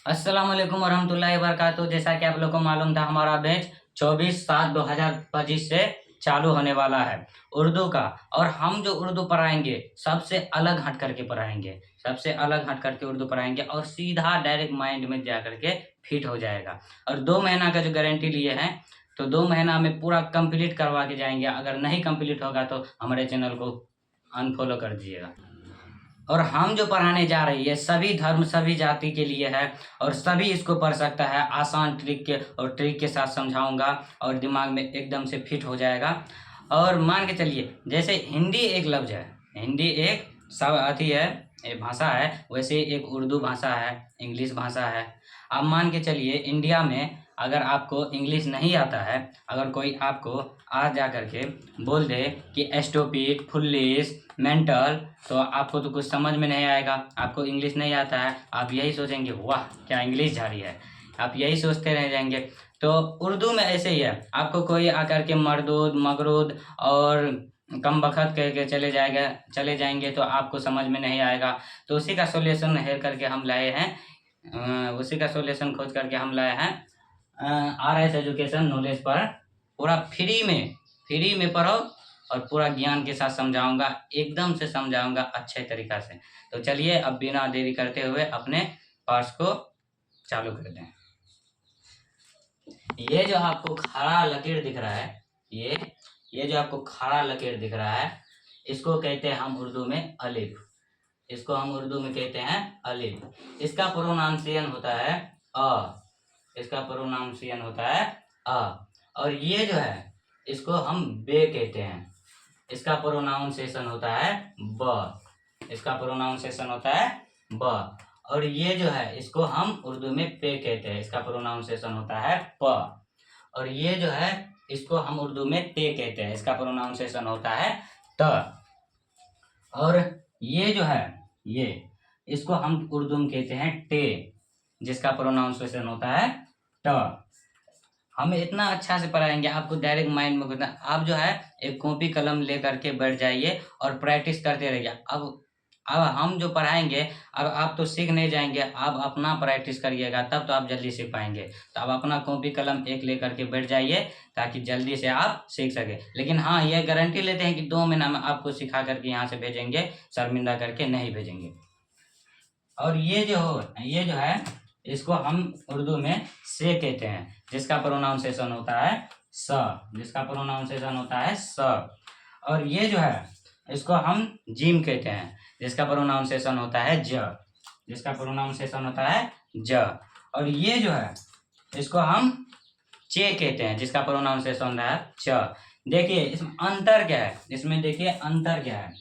अस्सलाम वालेकुम वरहमतुल्लाहि वबरकातुहू। जैसा कि आप लोग को मालूम था, हमारा बैच 24/7/2025 से चालू होने वाला है उर्दू का। और हम जो उर्दू पढ़ाएंगे सबसे अलग हट करके पढ़ाएंगे, सबसे अलग हट करके उर्दू पढ़ाएंगे और सीधा डायरेक्ट माइंड में जा करके फिट हो जाएगा। और 2 महीना का जो गारंटी लिए हैं, तो 2 महीना में पूरा कंप्लीट करवा के जाएंगे। अगर नहीं कंप्लीट होगा तो हमारे चैनल को अनफॉलो कर दीजिएगा। और हम जो पढ़ाने जा रहे हैं ये सभी धर्म सभी जाति के लिए है और सभी इसको पढ़ सकता है। आसान ट्रिक के और ट्रिक के साथ समझाऊंगा और दिमाग में एकदम से फिट हो जाएगा। और मान के चलिए, जैसे हिंदी एक लफ्ज है, हिंदी एक सब अथी है, एक भाषा है, वैसे एक उर्दू भाषा है, इंग्लिश भाषा है। अब मान के चलिए इंडिया में अगर आपको इंग्लिश नहीं आता है, अगर कोई आपको आज जा करके बोल दे कि स्टूपिड, फुल्लिश, मेंटल, तो आपको तो कुछ समझ में नहीं आएगा। आपको इंग्लिश नहीं आता है, आप यही सोचेंगे वाह क्या इंग्लिश जा रही है, आप यही सोचते रह जाएंगे। तो उर्दू में ऐसे ही है, आपको कोई आकर के मरदूद मगरूद और कम बखत कह के चले जाएंगे तो आपको समझ में नहीं आएगा। तो उसी का सोल्यूशन हेर करके हम लाए हैं, उसी का सोल्यूशन खोज करके हम लाए हैं RS एजुकेशन नॉलेज पर। पूरा फ्री में पढ़ो और पूरा ज्ञान के साथ समझाऊंगा, एकदम से समझाऊंगा अच्छे तरीका से। तो चलिए अब बिना देरी करते हुए अपने पार्ट्स को चालू कर दें। ये जो आपको खड़ा लकीर दिख रहा है, ये जो आपको खड़ा लकीर दिख रहा है, इसको कहते हैं हम उर्दू में अलिफ। इसको हम उर्दू में कहते हैं अलिफ। इसका प्रोनाउंसिएशन होता है अ, इसका प्रोनाउंसिएशन होता है अ। और ये जो है इसको हम बे कहते हैं, इसका प्रोनाउंसिएशन होता है ब, इसका प्रोनाउंसिएशन होता है ब। और ये जो है इसको हम उर्दू में पे कहते हैं, इसका प्रोनाउंसिएशन होता है प। और ये जो है इसको हम उर्दू में ते कहते हैं, इसका प्रोनाउंसिएशन होता है त। और ये जो है ये इसको हम उर्दू में कहते हैं टे, जिसका प्रोनाउंसिएशन होता है ट। हम इतना अच्छा से पढ़ाएंगे आपको डायरेक्ट माइंड में घुसना। आप जो है एक कॉपी कलम ले करके बैठ जाइए और प्रैक्टिस करते रहिए। अब हम जो पढ़ाएंगे, अब आप तो सीख नहीं जाएंगे, आप अपना प्रैक्टिस करिएगा तब तो आप जल्दी सीख पाएंगे। तो आप अपना कॉपी कलम एक ले करके बैठ जाइए ताकि जल्दी से आप सीख सके। लेकिन हाँ, ये गारंटी लेते हैं कि 2 महीना में आपको सिखा करके यहाँ से भेजेंगे, शर्मिंदा करके नहीं भेजेंगे। और ये जो है इसको हम उर्दू में से कहते हैं, जिसका प्रोनाउंसिएशन होता है स, जिसका प्रोनाउंसिएशन होता है स। और ये जो है इसको हम जीम कहते हैं, जिसका प्रोनाउंसिएशन होता है ज, जिसका प्रोनाउंसिएशन होता है ज। और ये जो है इसको हम चे कहते हैं, जिसका प्रोनाउंसिएशन होता है च। देखिए इसमें अंतर क्या है, इसमें देखिए अंतर क्या है।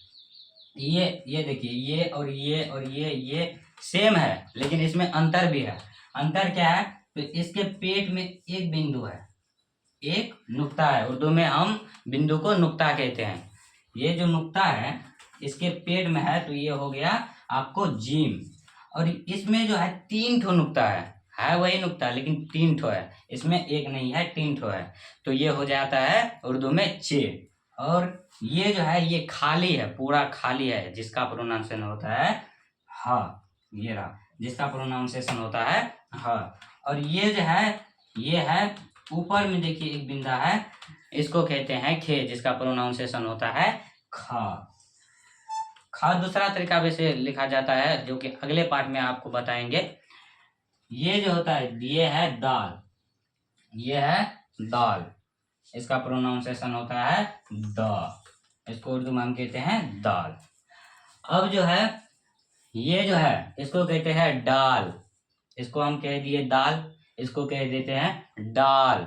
ये देखिए ये और ये सेम है, लेकिन इसमें अंतर भी है। अंतर क्या है, तो इसके पेट में एक बिंदु है, एक नुक्ता है। उर्दू में हम बिंदु को नुक्ता कहते हैं। ये जो नुक्ता है इसके पेट में है, तो ये हो गया आपको जीम। और इसमें जो है 3 ठो नुक्ता है वही नुक्ता लेकिन 3 ठो है, इसमें एक नहीं है 3 ठो है। तो ये हो जाता है उर्दू में चे। और ये जो है ये खाली है, पूरा खाली है, जिसका प्रोनाउंसिएशन होता है ह, ये रहा, जिसका प्रोनाउंसिएशन होता है ह। और ये जो है ये है ऊपर में देखिए एक बिंदा है, इसको कहते हैं खे, जिसका प्रोनाउंसिएशन होता है ख। ख दूसरा तरीका वैसे लिखा जाता है, जो कि अगले पार्ट में आपको बताएंगे। ये जो होता है ये है दाल, ये है दाल, इसका प्रोनाउंसिएशन होता है द, इसको उर्दू में हम कहते हैं दाल। अब जो है ये जो है इसको कहते हैं डाल, इसको हम कह दिए दाल, इसको कह देते हैं डाल,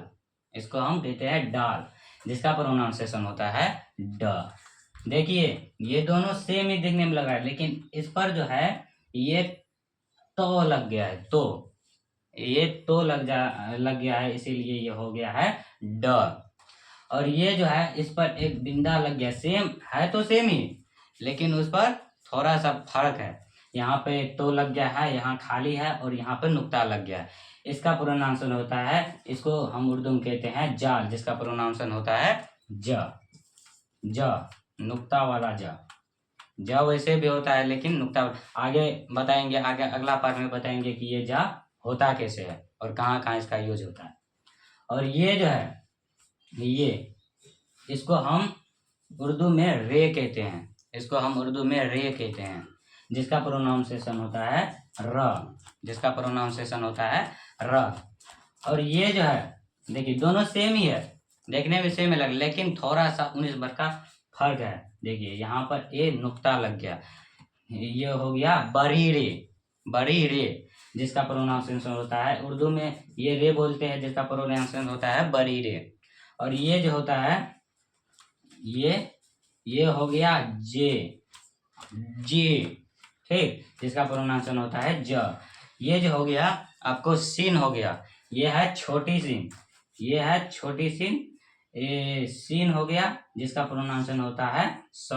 इसको हम कहते हैं डाल, जिसका प्रोनाउंसिएशन होता है ड। देखिए ये दोनों सेम ही दिखने में लग रहा है, लेकिन इस पर जो है ये तो लग गया है, तो ये तो लग गया है, इसीलिए ये हो गया है ड। और ये जो है इस पर एक बिंदा लग गया, सेम है तो सेम ही, लेकिन उस पर थोड़ा सा फर्क है। यहाँ पे तो लग गया है, यहाँ खाली है, और यहाँ पे नुक्ता लग गया है। इसका प्रोनाउंसिएशन होता है, इसको हम उर्दू में कहते हैं जाल, जिसका प्रोनाउंसिएशन होता है ज, नुक्ता वाला ज वैसे भी होता है लेकिन नुक्ता आगे बताएंगे, आगे अगला पार्ट में बताएंगे कि ये जा होता कैसे है और कहाँ कहाँ इसका यूज होता है। और ये जो है ये इसको हम उर्दू में रे कहते हैं, इसको हम उर्दू में रे कहते हैं, जिसका प्रोनाउंसिएशन होता है र, जिसका प्रोनाउंसिएशन होता है र। और ये जो है देखिए दोनों सेम ही है, देखने में सेम लग, लेकिन थोड़ा सा 19 वर्ग का फर्क है। देखिए यहाँ पर ए नुक्ता लग गया, ये हो गया बड़ी रे, बड़ी रे, जिसका प्रोनाउंसिएशन होता है उर्दू में ये रे बोलते हैं, जिसका प्रोनाउंसिएशन होता है बड़ी रे। और ये जो होता है ये हो गया जे, जे, ठीक, जिसका प्रोनाउंसिएशन होता है ज। ये जो हो गया आपको सीन हो गया, ये है छोटी सीन, ये है छोटी सीन, सीन हो गया, जिसका प्रोनाउंसिएशन होता है स।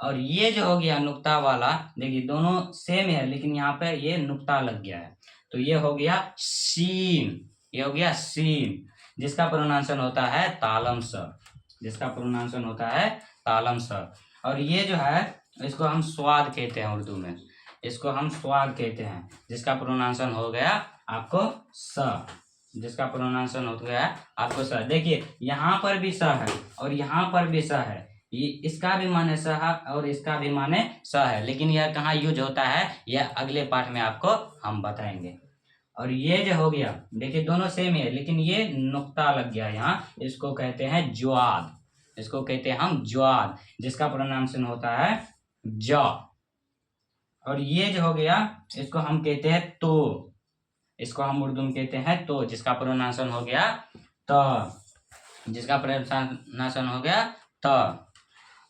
और ये जो हो गया नुक्ता वाला, देखिए दोनों सेम है लेकिन यहाँ पे ये नुक्ता लग गया है, तो ये हो गया सीन, ये हो गया सीन, जिसका प्रोनाउंसिएशन होता है तालम स, जिसका प्रोनाउंसिएशन होता है तालम स। और ये जो है इसको हम स्वाद कहते हैं उर्दू में, इसको हम स्वाद कहते हैं, जिसका प्रोनाउंसिएशन हो गया आपको स, जिसका प्रोनाउंसिएशन हो गया आपको स। देखिए यहाँ पर भी स है और यहाँ पर भी स है, ये इसका भी माने स है और इसका भी माने स है, लेकिन यह कहाँ यूज होता है यह अगले पार्ट में आपको हम बताएंगे। और ये जो हो गया देखिए दोनों सेम है लेकिन ये नुक्ता लग गया यहाँ, इसको कहते हैं ज्वाद, इसको कहते हैं हम ज्वाद, जिसका प्रोनाउंसिएशन होता है ज। और ये जो हो गया इसको हम कहते हैं तो, इसको हम उर्दू में कहते हैं तो, जिसका प्रोनाउंसिएशन हो गया त, जिसका प्रोनाउंसिएशन हो गया त।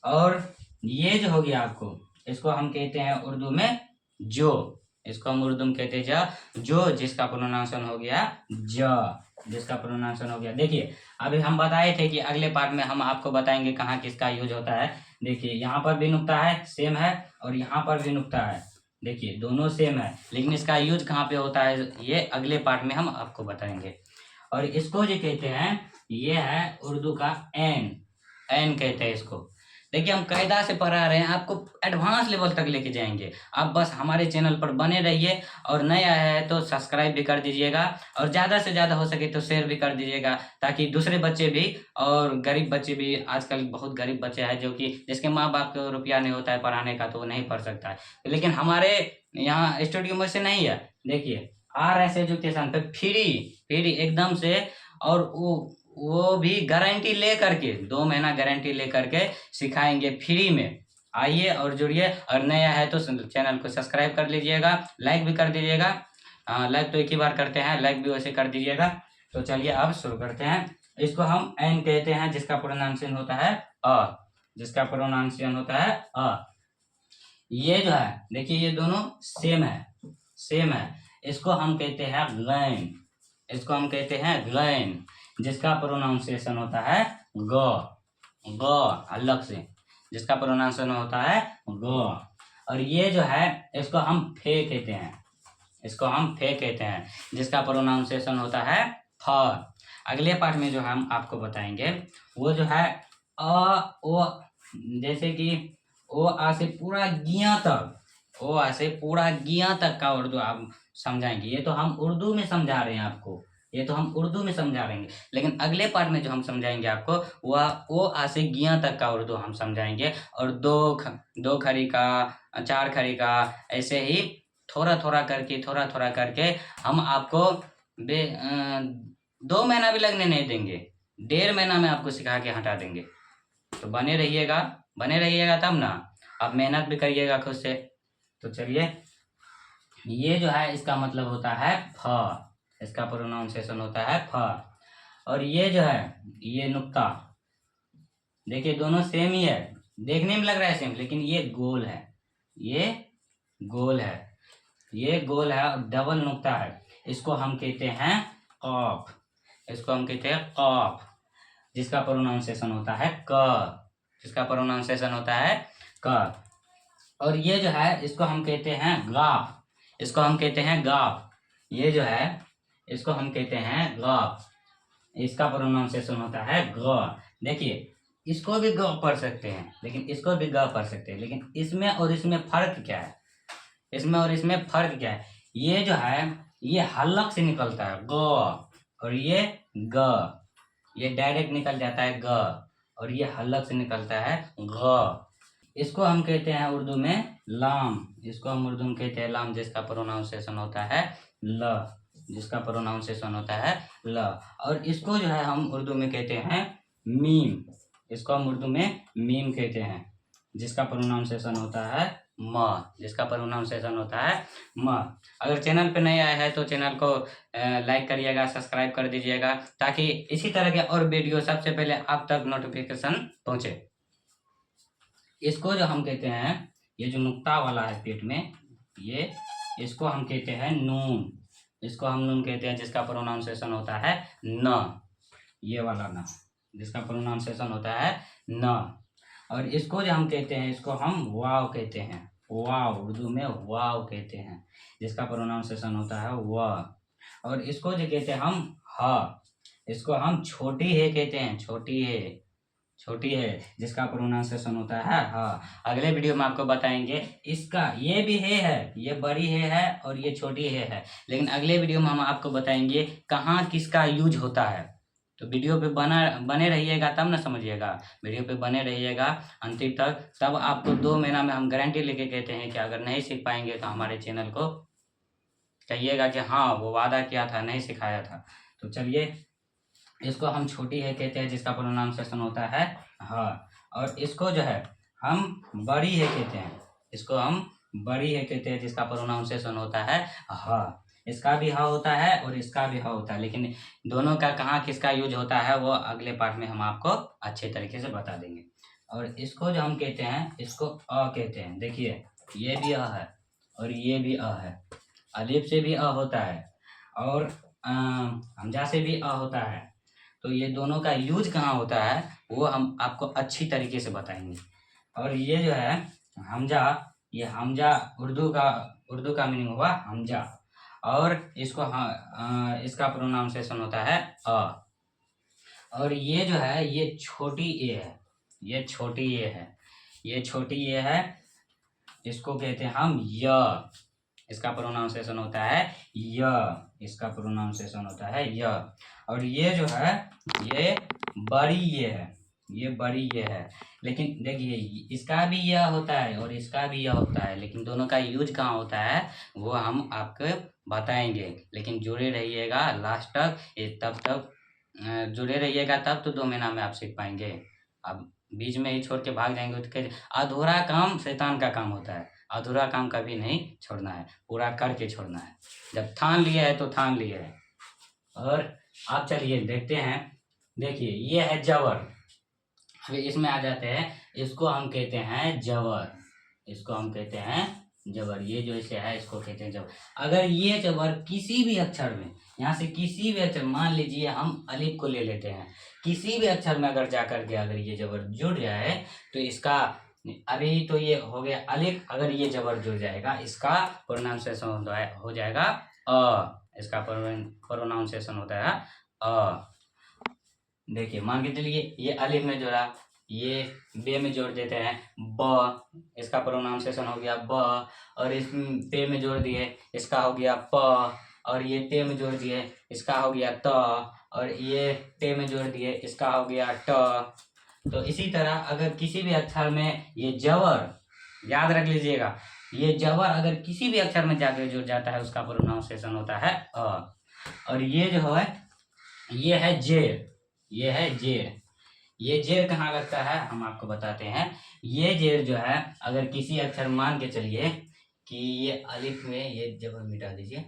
और ये जो हो गया आपको इसको हम कहते हैं उर्दू में जो, इसको हम उर्दू में कहते हैं जो, जिसका प्रोनाउंसिएशन हो गया ज, जिसका प्रोनाउंसिएशन हो गया। देखिए अभी हम बताए थे कि अगले पार्ट में हम आपको बताएंगे कहाँ किसका यूज होता है। देखिए यहाँ पर भी नुक्ता है सेम है और यहाँ पर भी नुक्ता है, देखिए दोनों सेम है, लेकिन इसका यूज कहाँ पे होता है ये अगले पार्ट में हम आपको बताएंगे। और इसको जो कहते हैं ये है उर्दू का एन, एन कहते हैं इसको। देखिए हम कायदा से पढ़ा रहे हैं, आपको एडवांस लेवल तक लेके जाएंगे, आप बस हमारे चैनल पर बने रहिए। और नया है तो सब्सक्राइब भी कर दीजिएगा और ज़्यादा से ज़्यादा हो सके तो शेयर भी कर दीजिएगा, ताकि दूसरे बच्चे भी और गरीब बच्चे भी, आजकल बहुत गरीब बच्चे हैं जो कि जिसके माँ बाप को रुपया नहीं होता है पढ़ाने का तो वो नहीं पढ़ सकता है, लेकिन हमारे यहाँ स्टूडियो में से नहीं है। देखिए RS एजुकेशन पे फ्री एकदम से, और वो भी गारंटी ले करके, 2 महीना गारंटी ले करके सिखाएंगे फ्री में। आइए और जुड़िए, और नया है तो चैनल को सब्सक्राइब कर लीजिएगा, लाइक भी कर दीजिएगा। लाइक तो एक ही बार करते हैं, लाइक भी वैसे कर दीजिएगा। तो चलिए अब शुरू करते हैं। इसको हम एन कहते हैं, जिसका प्रोनाउंसिएशन होता है अ, जिसका प्रोनाउंसिएशन होता है अ। ये जो है देखिए ये दोनों सेम है, सेम है, इसको हम कहते हैं गैन, इसको हम कहते हैं गैन, जिसका प्रोनाउंसिएशन होता है ग, ग अलग से, जिसका प्रोनाउंसिएशन होता है ग। और ये जो है इसको हम फे कहते हैं, इसको हम फे कहते हैं, जिसका प्रोनाउंसिएशन होता है फ। अगले पार्ट में जो हम आपको बताएंगे वो जो है अ ओ, जैसे कि ओ आ से पूरा गिया तक, ओ आ से पूरा गिया तक का उर्दू आप समझाएंगे। ये तो हम उर्दू में समझा रहे हैं आपको, ये तो हम उर्दू में समझा रहे हैं, लेकिन अगले पार्ट में जो हम समझाएंगे आपको वह ओ आ से गिया तक का उर्दू हम समझाएंगे। और दो खड़ी का, 4 खड़ी का, ऐसे ही थोड़ा थोड़ा करके हम आपको 2 महीना भी लगने नहीं देंगे, 1.5 महीना में आपको सिखा के हटा देंगे। तो बने रहिएगा तब ना, आप मेहनत भी करिएगा खुद से। तो चलिए ये जो है इसका मतलब होता है फ, इसका प्रोनाउंसिएशन होता है फ। और ये जो है ये नुक्ता, देखिए दोनों सेम ही है, देखने में लग रहा है सेम, लेकिन ये गोल है, ये गोल है, ये गोल है और डबल नुक्ता है, इसको हम कहते हैं कॉफ, इसको हम कहते हैं कॉफ, जिसका प्रोनाउंसिएशन होता है क, जिसका प्रोनाउंसिएशन होता है क। और ये जो है इसको हम कहते हैं गाफ, इसको हम कहते हैं गाफ, ये जो है इसको हम कहते हैं गाफ, इसका प्रोनाउंसिएशन होता है ग। देखिए इसको भी ग पढ़ सकते हैं, लेकिन इसको भी ग पढ़ सकते हैं, लेकिन इसमें और इसमें फर्क क्या है, इसमें और इसमें फर्क क्या है। ये जो है ये हल्लक से निकलता है ग, और ये ग, ये डायरेक्ट निकल जाता है ग, और ये हल्लक से निकलता है ग। इसको हम कहते हैं उर्दू में लाम। इसको हम उर्दू में कहते हैं लाम, जिसका प्रोनाउंसिएशन होता है ल, जिसका प्रोनाउंसिएशन होता है ल। और इसको जो है हम उर्दू में कहते हैं मीम। इसको हम उर्दू में मीम कहते हैं, जिसका प्रोनाउंसिएशन होता है म, जिसका प्रोनाउंसिएशन होता है म। अगर चैनल पे नए आए हैं तो चैनल को लाइक करिएगा, सब्सक्राइब कर दीजिएगा, ताकि इसी तरह के और वीडियो सबसे पहले आप तक नोटिफिकेशन पहुंचे। इसको जो हम कहते हैं, ये जो नुक्ता वाला है पेट में, ये इसको हम कहते हैं नून। इसको हम नून कहते हैं, जिसका प्रोनाउंसिएशन होता है न, ये वाला न, जिसका प्रोनाउंसिएशन होता है न। और इसको जो हम कहते हैं, इसको हम वाव कहते हैं, वाव, उर्दू में वाव कहते हैं, जिसका प्रोनाउंसिएशन होता है व। और इसको जो कहते हैं हम ह, इसको हम छोटी है कहते हैं, छोटी है, छोटी है, जिसका प्रोनाउंसिएशन होता है हाँ। अगले वीडियो में आपको बताएंगे इसका, ये भी है, ये बड़ी है और ये छोटी है, लेकिन अगले वीडियो में हम आपको बताएंगे कहाँ किसका यूज होता है। तो वीडियो पे बने रहिएगा, तब ना समझिएगा। वीडियो पे बने रहिएगा अंतिम तक, तब आपको 2 महीना में हम गारंटी लेके कहते हैं कि अगर नहीं सीख पाएंगे तो हमारे चैनल को कहिएगा कि हाँ वो वादा किया था, नहीं सिखाया था। तो चलिए, इसको हम छोटी है कहते हैं, जिसका प्रोनाउंसिएशन होता है हाँ। और इसको जो है हम बड़ी है कहते हैं, इसको हम बड़ी है कहते हैं, जिसका प्रोनाउंसिएशन होता है हाँ। इसका भी हाँ होता है और इसका भी हाँ होता है, लेकिन दोनों का कहाँ किसका यूज होता है वो अगले पार्ट में हम आपको अच्छे तरीके से बता देंगे। और इसको जो हम कहते हैं, इसको अ कहते हैं। देखिए, ये भी अ है और ये भी अ है, अलिफ से भी अ होता है और हमजा से भी अ होता है। तो ये दोनों का यूज कहाँ होता है वो हम आपको अच्छी तरीके से बताएंगे। और ये जो है हमजा, ये हमजा उर्दू का मीनिंग हुआ हमजा, और इसको इसका प्रोनाउंसिएशन होता है अ। और ये जो है ये छोटी ए है, ये छोटी ए है, ये छोटी ए है, इसको कहते हैं हम य, इसका प्रोनाउंसिएशन होता है य, इसका प्रोनाउंसिएशन होता है य। और ये जो है ये बड़ी ये है, ये बड़ी ये है, लेकिन देखिए इसका भी यह होता है और इसका भी यह होता है, लेकिन दोनों का यूज कहाँ होता है वो हम आपको बताएंगे। लेकिन जुड़े रहिएगा लास्ट तक, तब तक जुड़े रहिएगा, तब तो 2 महीना में आप सीख पाएंगे। अब बीच में ही छोड़ के भाग जाएंगे तो अधूरा काम शैतान का काम होता है, अधूरा काम कभी नहीं छोड़ना है, पूरा करके छोड़ना है। जब ठान लिया है तो ठान लिया है। और आप चलिए देखते हैं, देखिए ये है जबर। अभी इसमें आ जाते हैं, इसको हम कहते हैं जबर, इसको हम कहते हैं जबर। ये जो इसे है इसको कहते हैं जबर। अगर ये जबर किसी भी अक्षर में, यहाँ से किसी भी अक्षर, मान लीजिए हम अलिफ को ले लेते हैं, किसी भी अक्षर में अगर जाकर के अगर ये जबर जुड़ जाए तो इसका, अभी तो ये हो गया अलिफ, अगर ये जबर जुड़ जाएगा इसका प्रोनाउंसिएशन हो जाएगा अ, इसका प्रोनाउंसिएशन होता है अ। देखिए मान के चलिए ये अलिफ में जोड़ा, ये बे में जोड़ देते हैं ब, इसका प्रोनाउंसिएशन हो गया ब। और इस पे में जोड़ दिए, इसका हो गया प। और ये ते में जोड़ दिए, इसका हो गया त। और ये ते में जोड़ दिए, इसका हो गया ट। तो इसी तरह अगर किसी भी अक्षर में ये जबर, याद रख लीजिएगा, ये जबर अगर किसी भी अक्षर में जाकर जुड़ जाता है उसका प्रोनाउंसिएशन होता है अ। और ये जो है ये है जेर, ये है जेर। ये जेर कहाँ लगता है हम आपको बताते हैं। ये जेर जो है अगर किसी अक्षर, मान के चलिए कि ये अलिफ में, ये जबर मिटा दीजिए,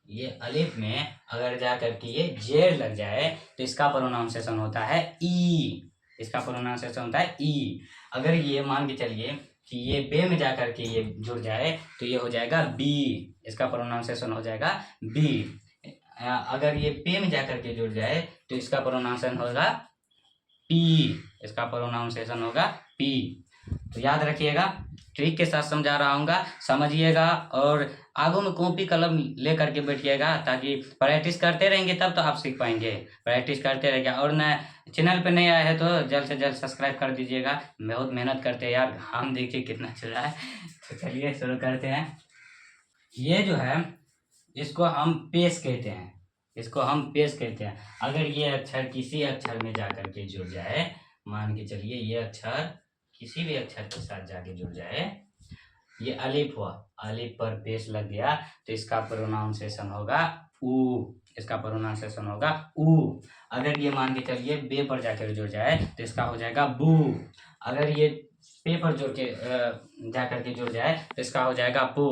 ये अलिफ में अगर जाकर के ये जेर लग जाए तो इसका प्रोनाउंसिएशन होता है ई, इसका प्रोनाउंसिएशन होता है ई। अगर ये मान के चलिए कि ये बे में जाकर के ये जुड़ जाए तो ये हो जाएगा बी, इसका प्रोनाउंसिएशन हो जाएगा बी। अगर ये पे में जाकर के जुड़ जाए तो इसका प्रोनाउंसिएशन होगा पी, इसका प्रोनाउंसिएशन होगा पी। तो याद रखिएगा, ट्रिक के साथ समझा रहा हूँ, समझिएगा और आगू में कॉपी कलम ले करके बैठिएगा, ताकि प्रैक्टिस करते रहेंगे तब तो आप सीख पाएंगे। प्रैक्टिस करते रहेंगे। और न चैनल पे नहीं आए हैं तो जल्द से जल्द सब्सक्राइब कर दीजिएगा। बहुत मेहनत करते हैं यार, हम देखिए कितना चल रहा है। तो चलिए शुरू करते हैं। ये जो है इसको हम पेश कहते हैं, इसको हम पेश कहते हैं। अगर ये अक्षर किसी अक्षर में जाकर के जुड़ जाए, मान के चलिए ये अक्षर किसी भी अक्षर के साथ जाके जुड़ जाए, ये अलिफ हुआ, अलिफ पर पेश लग गया तो इसका प्रोनाउंसिएशन होगा ऊ, इसका प्रोनाउंसिएशन होगा ऊ। अगर ये मान के चलिए बे पर जाकर जुड़ जाए तो इसका हो जाएगा बू। अगर ये पे पर जुड़ के जाकर के जुड़ जाए तो इसका हो जाएगा पू।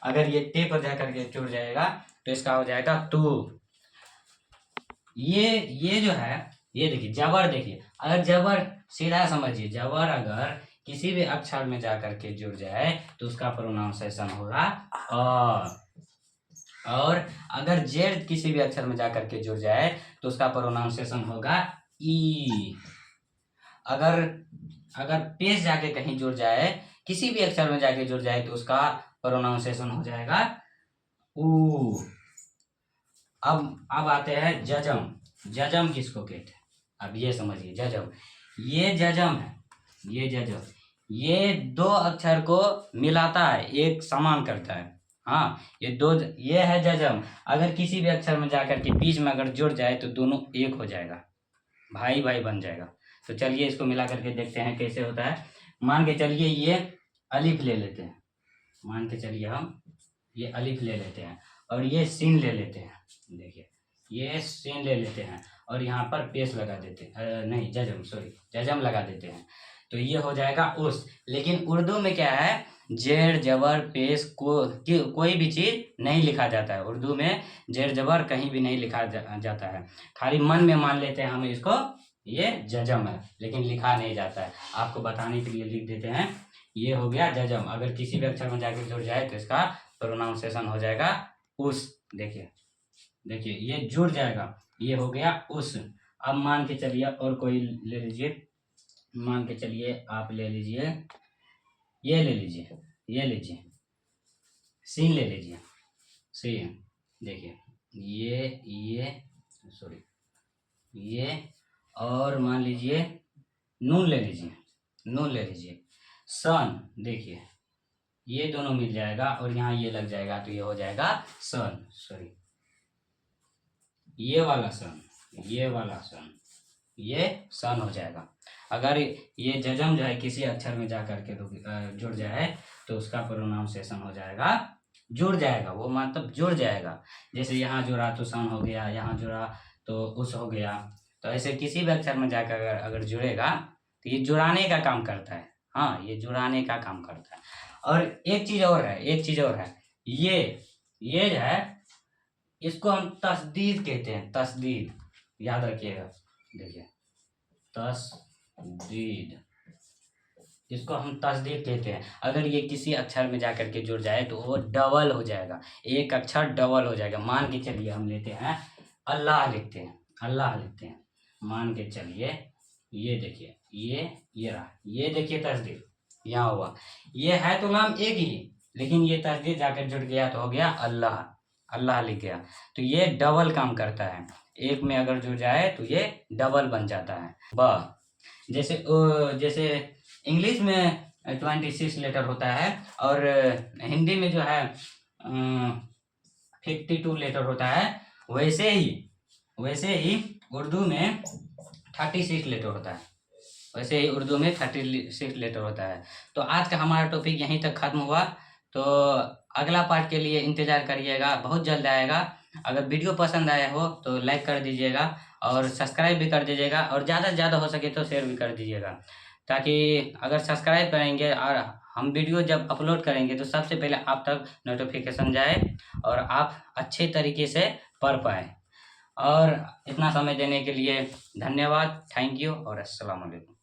अगर ये टे पर जाकर के जुड़ जाएगा तो इसका हो जाएगा तू। ये जो है, ये देखिए जबर, देखिए अगर जबर सीधा समझिए, जबर अगर किसी भी अक्षर में जाकर के जुड़ जाए तो उसका प्रोनाउंसिएशन होगा और अगर जेड किसी भी अक्षर में जाकर के जुड़ जाए तो उसका प्रोनाउंसिएशन होगा ई। अगर पेश जाके कहीं जुड़ जाए, किसी भी अक्षर में जाके जुड़ जाए तो उसका प्रोनाउंसिएशन हो जाएगा ऊ। अब आते हैं जजम। जजम किसको कहते हैं, अब ये समझिए। जजम, ये जजम है, ये जजम, ये दो अक्षर को मिलाता है, एक समान करता है। हाँ, ये है जजम। अगर किसी भी अक्षर में जाकर के बीच में अगर जुड़ जाए तो दोनों एक हो जाएगा, भाई भाई बन जाएगा। तो चलिए इसको मिला करके देखते हैं कैसे होता है। मान के चलिए ये अलिफ ले लेते हैं, मान के चलिए हम ये अलिफ ले लेते हैं और ये सीन ले लेते हैं। देखिए ये सीन ले लेते हैं और यहाँ पर पेश लगा देते हैं, नहीं जजम, सॉरी जजम लगा देते हैं, तो ये हो जाएगा उस। लेकिन उर्दू में क्या है, जेर जबर पेश कोई भी चीज़ नहीं लिखा जाता है। उर्दू में जेर जबर कहीं भी नहीं लिखा जाता है, खाली मन में मान लेते हैं हम इसको ये जजम है, लेकिन लिखा नहीं जाता है। आपको बताने के लिए लिख देते हैं, ये हो गया जजम। अगर किसी भी अक्षर में जाकर जुड़ जाए तो इसका प्रोनाउंसिएशन हो जाएगा उस। देखिए ये जुड़ जाएगा, ये हो गया उस। अब मान के चलिए और कोई ले लीजिए, मान के चलिए आप ले लीजिए, ये ले लीजिए, ये लीजिए सीन ले लीजिए, सीन। देखिए ये सॉरी ये, और मान लीजिए नून ले लीजिए, नून ले लीजिए, सन। देखिए ये दोनों मिल जाएगा और यहाँ ये लग जाएगा तो ये हो जाएगा सन, सॉरी ये वाला सन, ये वाला सन, ये सन हो जाएगा। अगर ये जजम जो है किसी अक्षर में जा करके जुड़ जाए तो उसका प्रोनाउंसिएशन हो जाएगा जुड़ जाएगा, वो मतलब जुड़ जाएगा। जैसे यहाँ जुड़ा तो सन हो गया, यहाँ जुड़ा तो उस हो गया। तो ऐसे किसी भी अक्षर में जाकर अगर जुड़ेगा तो ये जुड़ाने का काम करता है। हाँ, ये जुड़ाने का काम करता है। और एक चीज़ और है, एक चीज़ और है, ये जो है इसको हम तस्दीद कहते हैं, तस्दीद, याद रखिएगा। देखिए तस्दीद, इसको हम तस्दीद कहते हैं। अगर ये किसी अक्षर में जाकर के जुड़ जाए तो वो डबल हो जाएगा, एक अक्षर डबल हो जाएगा। मान के चलिए हम लेते हैं अल्लाह लिखते हैं, अल्लाह लिखते हैं, मान के चलिए ये देखिए ये रहा, ये देखिए तस्दीद यहाँ हुआ। ये है तो नाम एक ही, लेकिन ये तस्दीद जाकर जुड़ गया तो हो गया अल्लाह, अल्लाह लिख गया। तो ये डबल काम करता है, एक में अगर जुड़ जाए तो ये डबल बन जाता है। जैसे इंग्लिश में 26 लेटर होता है और हिंदी में जो है 52 लेटर होता है, वैसे ही उर्दू में 36 लेटर होता है, वैसे ही उर्दू में 36 लेटर होता है। तो आज का हमारा टॉपिक यहीं तक ख़त्म हुआ। तो अगला पार्ट के लिए इंतज़ार करिएगा, बहुत जल्द आएगा। अगर वीडियो पसंद आया हो तो लाइक कर दीजिएगा और सब्सक्राइब भी कर दीजिएगा, और ज़्यादा से ज़्यादा हो सके तो शेयर भी कर दीजिएगा, ताकि अगर सब्सक्राइब करेंगे और हम वीडियो जब अपलोड करेंगे तो सबसे पहले आप तक नोटिफिकेशन जाए और आप अच्छे तरीके से पढ़ पाएँ। और इतना समय देने के लिए धन्यवाद, थैंक यू और अस्सलाम वालेकुम।